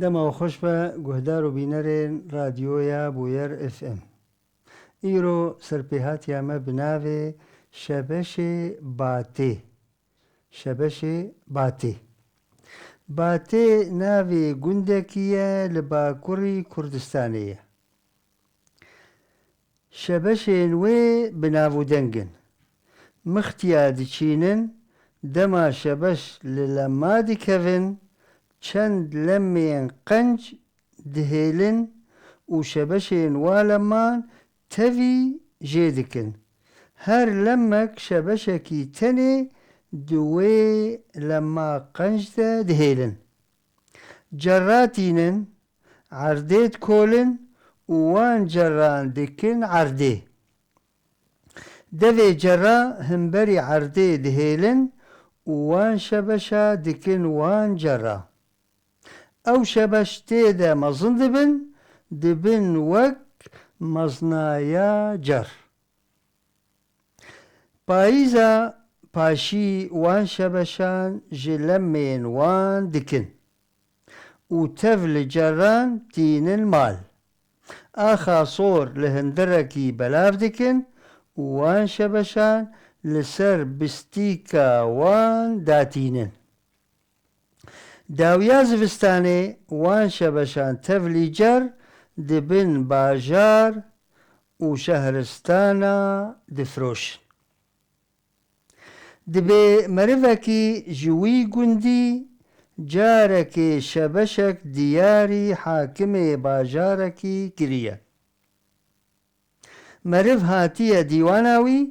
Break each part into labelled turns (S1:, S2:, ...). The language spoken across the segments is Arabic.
S1: دەما خۆش بە گوهدار و بینەرێن رادیۆیە بوویەر FM. ئیرۆ سەرپێهاتیامە بناوێ شەبەشێ باتێ. شەبەشێ باتێ. باتێ ناوێ گوندێکیە لە باکوڕی کوردستانەیە. شەبەشێن وێ بناو و دەنگن. مختیا دچینن دەما شەبەش لە لەما دیکەون چەند لەمێن قەنج دهێلن و شەبەشێن وا لەمان تەوی ژێ دکن. هەر لەمەک شەبەشێکی تەنێ دوێ لەما قەنجدە دهێلن. جەڕاتینن عەردێت کۆلن و وان جەڕان دکن عەردێ. دەوێ جەڕا هەمبەری عەردێ دهێلن و وان شەبەشە دکن وان جەڕا. ئەو شەبەش تێدە مەزن دبن وەک مەزنایە جەڕ. پاییزە پاشی وان شەبەشان ژ لەمێن وان دکن و تەڤ لە جەڕان تینن ماڵ. ئاخا سۆر لە هەندەرەکی بەلاو دکن و وان شەبەشان لەسەر بستیکە وان داتینن. داویا زستانێ وان شەبەشان تەڤلی جەڕ دبن باژار و شەهرستانە دفرۆشن. دبێ مەرڤەکی ژووی گوندی جارێکێ شەبەشێک دیاری حاکمێ باژارێکی کریە. مەرڤ هاتیە دیواناوی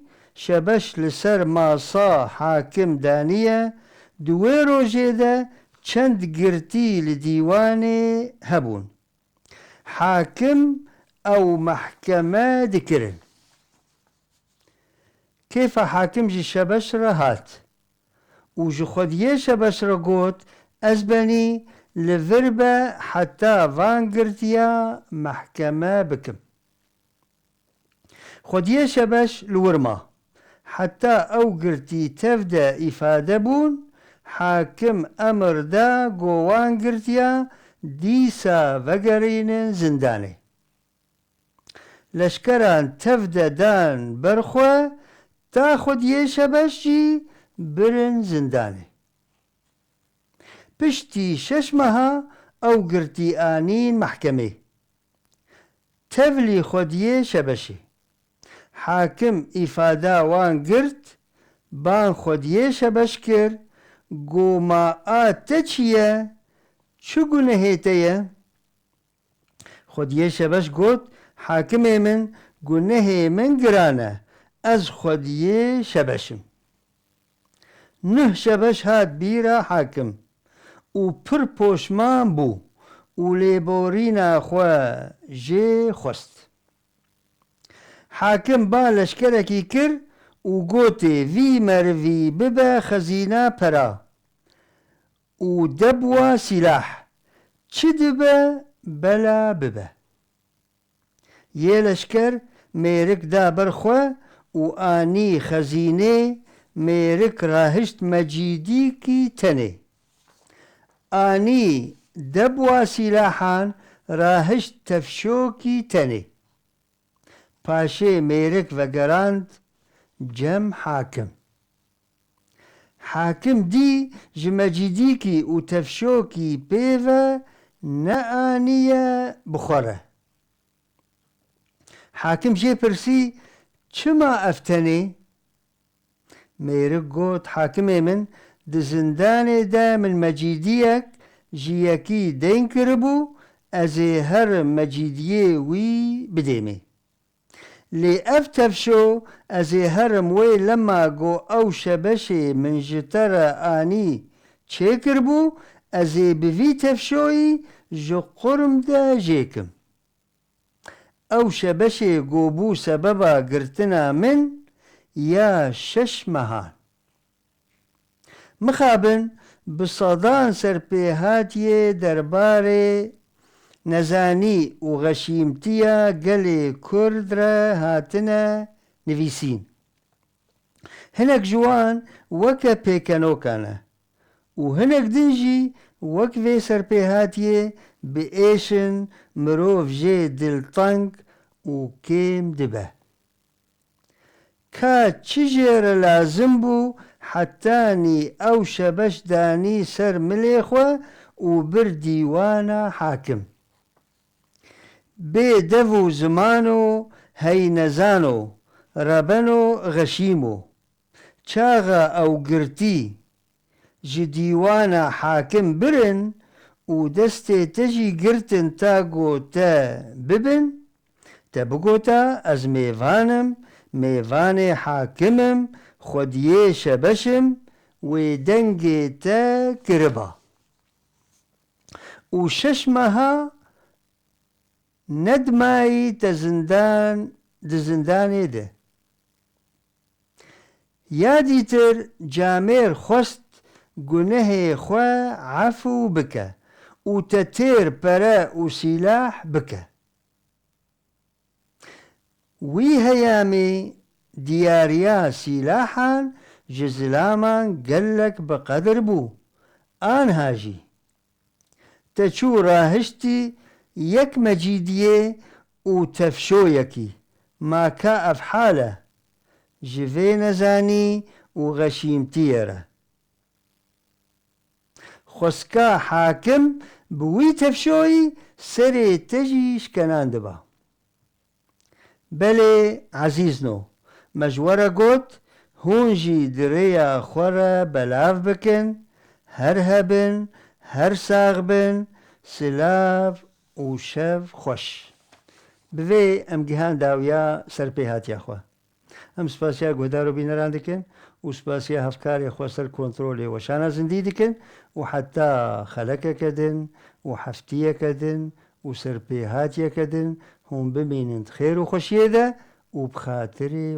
S1: شەبەش لەسەر ماسا حاکم دانیە دوێ ڕۆژێدە چەند گرتی لە دیوانێ هەبوون. حاکم ئەو مەحکەمە دکردن. کێفە حاکم ژی شەبەش رە هات و ژ خۆدیێ شەبەش رە گوت ئەزبەنی لەڤر بە حەتا ڤان گرتیە مەحکەمە بکم. خۆدیێ شەبەش لورما حەتا ئەو گرتی تەڤدە ئیفادە بوون حاکم ئەمردا گۆوان گرتیە دیسە ڤەگەڕینن زندانێ. لەشکەران تەڤدە دان بەرخۆ تا خۆدیێ شەبەشی برن زندانێ. پشتی 6 مەها ئەو گرتی ئانین مەحکەمێ. تەڤلی خۆدیێ شەبەشێ. حاکم ئیفادا وان گرت بان خۆدیێ شەبەش کرد گۆما ئاتە چییە؟ چ گونەهێتەیە؟ خۆدیێ شەبەش گوت حاکمێ من گونەهێ من گرانە ئەز خۆدیێ شەبەشم. 9 شەبەش هات بیرە حاکم و پڕ پۆشمان بوو و لێبۆرینە خۆ ژێ خۆست. حاکم با لەشکەرێکی کرد و گوتێ ڤی مەرڤی ببە خەزینە پەرا و دەبوە سیلاح چ دبە بەلا ببە. یێ لەشکەر مێرک دا بەرخۆ و ئانی خەزینێ مێرک ڕاهشت مەجیدیکی تەنێ. ئانی دەبوە سیلاحان ڕاهشت تەفشۆکی تەنێ. پاشێ مێرک ڤەگەڕاند جەم حاکم. حاکم دی ژ مەجیدیکی و تەفشۆکی پێڤە نەئانیە بخۆرە. حاکم ژێ پرسی چما ئەفتەنێ؟ مێرک گوت حاکمێ من دی زندانێدا من مەجیدیەک ژیەکی دەین کردبوو ئەزێ هەر مەجیدیێ وی بدێمێ. لێ ئەف تەفشۆ ئەزێ هەرم وێ لەما گۆ ئەو شەبەشێ من ژ تەرە ئانی چێ کردبوو ئەزێ بڤی تەفشۆیی ژ قوڕمدا ژێکم. ئەو شەبەشێ گۆبوو سەبەبە گرتنە من یا 6 مەهان. مخابن بسەدان سەرپێهاتیێ دەربارێ نەزانی و غەشیمتیە گەلێ کورد رە هاتنە نڤیسین. هەنێک جوان وەکە پێکەنۆکانە وهنك دنجي وكفي سربيهاتيه بإيشن مروف جي دل طنق وكيم دبه كا تشجر لازم بو حتاني أو شبش داني سر مليخوة وبرديوانا حاكم بي دفو زمانو هي نزانو ربنو غشيمو چاغا أو قرتي جديوانا حاكم برن ودستي تجي قرتن تاقو تا ببن تبقو تا از ميفانم ميفاني حاكمم خوديه شبشم ودنگي تا كربا وششمها ندماي تزندان دزنداني ده ياديتر جامير خست گناه خوا عفو بك وتتير براء وسلاح بك وي هيامي دياريا سلاحا جزلاما قلك بقدر بو آن هاجي تشو راهشتي يك مجيدية وتفشويكي ما كا أفحاله جفي نزاني وغشيمتيره خسكا حاكم بوي تفشوي سري تجيش كنان دبا بلي عزيزنو مجورة قوت هونجي دريا خورا بلاف بكن هر هبن هر ساغبن سلاف وشف خوش بوي ام جهان داويا سرپيهات يا خوا ام سپاسيا قدارو بينران دكن وسپاسيا هفكاري خوا سر كنترولي وشانا زندي دكن وحتى خلقة كدن وحفتية كدن وسرپيهات كدن هم بمينند خير وخشيدة وبخاطري